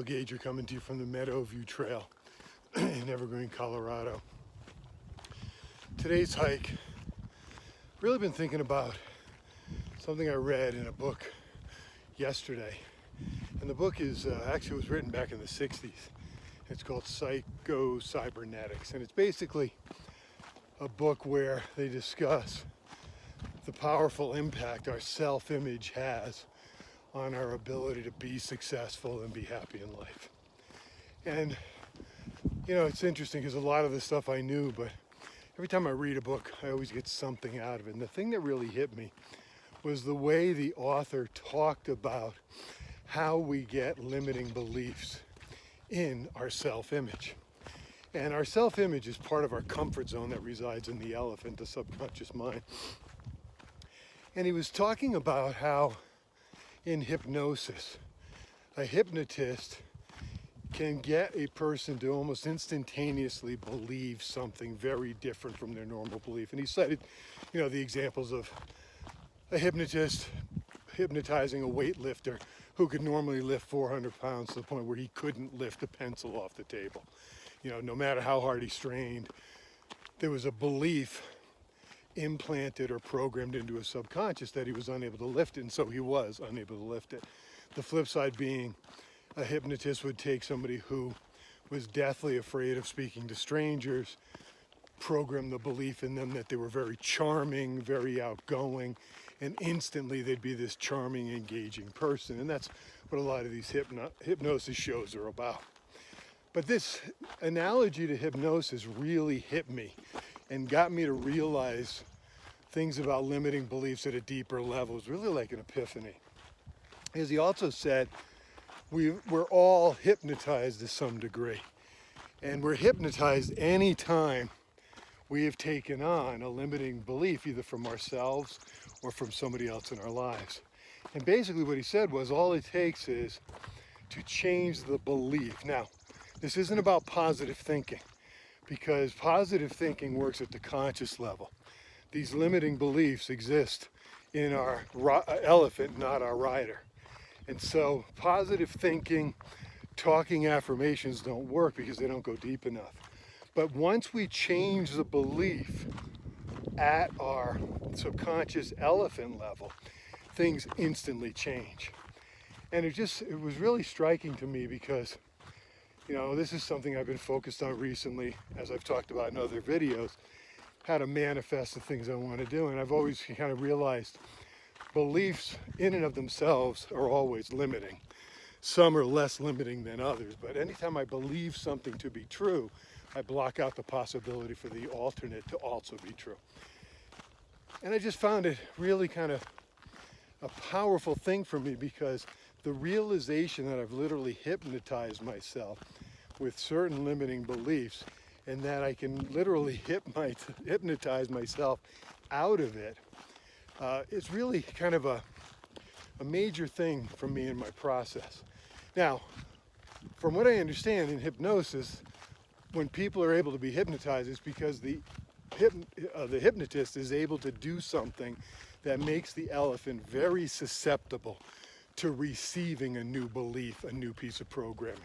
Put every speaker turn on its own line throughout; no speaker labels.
Gager coming to you from the Meadowview Trail in Evergreen, Colorado. Today's hike, really been thinking about something I read in a book yesterday. And the book is actually was written back in the 60s. It's called Psycho-Cybernetics. And it's basically a book where they discuss the powerful impact our self-image has on our ability to be successful and be happy in life. And you know, it's interesting because a lot of the stuff I knew, but every time I read a book, I always get something out of it. And the thing that really hit me was the way the author talked about how we get limiting beliefs in our self-image. And our self-image is part of our comfort zone that resides in the elephant, the subconscious mind. And he was talking about how in hypnosis, a hypnotist can get a person to almost instantaneously believe something very different from their normal belief. And he cited, you know, the examples of a hypnotist hypnotizing a weightlifter who could normally lift 400 pounds to the point where he couldn't lift a pencil off the table. You know, no matter how hard he strained, there was a belief implanted or programmed into his subconscious that he was unable to lift it, and so he was unable to lift it. The flip side being a hypnotist would take somebody who was deathly afraid of speaking to strangers, program the belief in them that they were very charming, very outgoing, and instantly they'd be this charming, engaging person. And that's what a lot of these hypnosis shows are about. But this analogy to hypnosis really hit me and got me to realize things about limiting beliefs at a deeper level. It was really like an epiphany. As he also said, we're all hypnotized to some degree. And we're hypnotized anytime we have taken on a limiting belief, either from ourselves or from somebody else in our lives. And basically what he said was all it takes is to change the belief. Now, this isn't about positive thinking, because positive thinking works at the conscious level. These limiting beliefs exist in our elephant, not our rider. And so positive thinking, talking affirmations don't work because they don't go deep enough. But once we change the belief at our subconscious elephant level, things instantly change. And it was really striking to me because, you know, this is something I've been focused on recently, as I've talked about in other videos, how to manifest the things I want to do. And I've always kind of realized beliefs in and of themselves are always limiting. Some are less limiting than others, but anytime I believe something to be true, I block out the possibility for the alternate to also be true. And I just found it really kind of a powerful thing for me, because the realization that I've literally hypnotized myself with certain limiting beliefs, and that I can literally hypnotize myself out of it, it's really kind of a major thing for me in my process. Now, from what I understand in hypnosis, when people are able to be hypnotized, it's because the hypnotist is able to do something that makes the elephant very susceptible to receiving a new belief, a new piece of programming.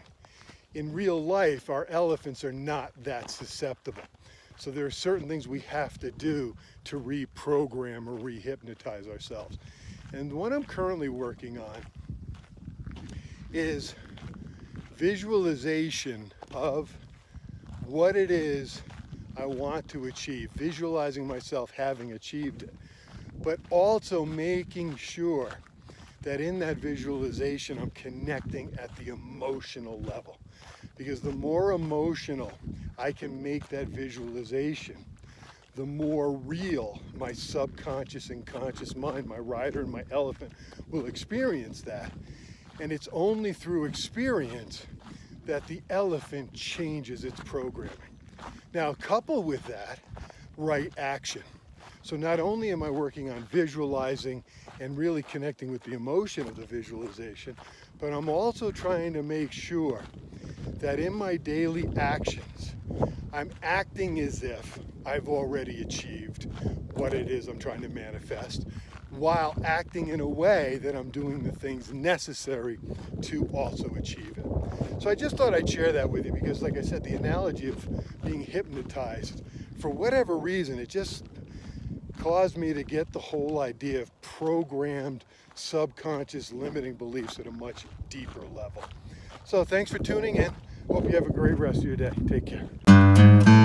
In real life, our elephants are not that susceptible. So there are certain things we have to do to reprogram or rehypnotize ourselves. And what I'm currently working on is visualization of what it is I want to achieve, visualizing myself having achieved it, but also making sure that in that visualization I'm connecting at the emotional level. Because the more emotional I can make that visualization, the more real my subconscious and conscious mind, my rider and my elephant, will experience that. And it's only through experience that the elephant changes its programming. Now, couple with that, right action. So not only am I working on visualizing and really connecting with the emotion of the visualization, but I'm also trying to make sure that in my daily actions, I'm acting as if I've already achieved what it is I'm trying to manifest, while acting in a way that I'm doing the things necessary to also achieve it. So I just thought I'd share that with you because, like I said, the analogy of being hypnotized, for whatever reason, it just caused me to get the whole idea of programmed subconscious limiting beliefs at a much deeper level. So thanks for tuning in. Hope you have a great rest of your day. Take care.